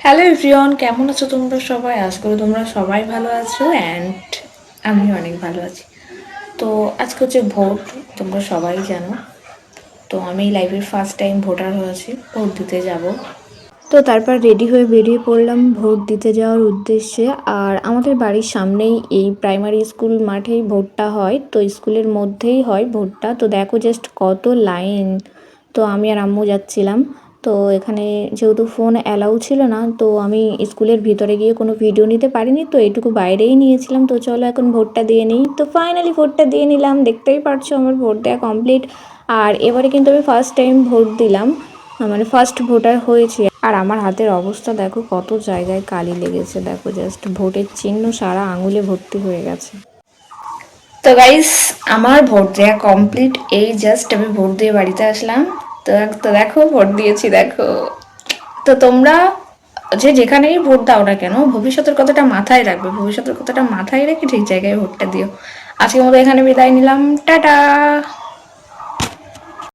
Hello everyone, কেমন আছো তোমরা সবাই? আশা করি তোমরা সবাই ভালো আছো অ্যান্ড আমি অনেক ভালো আছি। তো আজকে হচ্ছে ভোট, তোমরা সবাই জানো। তো আমি লাইফের ফার্স্ট টাইম ভোটার হয়েছি, ভোট দিতে যাব। তো তারপর রেডি হয়ে বেরিয়ে পড়লাম ভোট দিতে যাওয়ার উদ্দেশ্যে। আর আমাদের বাড়ির সামনেই এই প্রাইমারি স্কুল মাঠেই ভোটটা হয়, তো স্কুলের মধ্যেই হয় ভোটটা। তো দেখো জাস্ট কত লাইন। তো আমি আর আম্মু যাচ্ছিলাম। তো এখানে যেহেতু ফোন অ্যালাউ ছিল না, তো আমি স্কুলের ভিতরে গিয়ে কোনো ভিডিও নিতে পারিনি, তো এইটুকু বাইরেই নিয়েছিলাম। তো চলো এখন ভোটটা দিয়ে নিই। তো ফাইনালি ভোটটা দিয়ে নিলাম, দেখতেই পারছো আমার ভোট দেওয়া কমপ্লিট। আর এবারে কিন্তু আমি ফার্স্ট টাইম ভোট দিলাম, মানে ফার্স্ট ভোটার হয়েছি। আর আমার হাতের অবস্থা দেখো, কত জায়গায় কালি লেগেছে, দেখো জাস্ট ভোটের চিহ্ন সারা আঙুলে ভর্তি হয়ে গেছে। তো গাইস, আমার ভোট দেওয়া কমপ্লিট, এই জাস্ট আমি ভোট দিয়ে বাড়িতে আসলাম। তো তো দেখো ভোট দিয়েছি, দেখো। তো তোমরা যেখানেই ভোট দাও না কেন, ভবিষ্যতের কথাটা মাথায় রাখবে, ভবিষ্যতের কথাটা মাথায় রেখে ঠিক জায়গায় ভোটটা দিও। আজকের মতো এখানে বিদায় নিলাম, টাটা।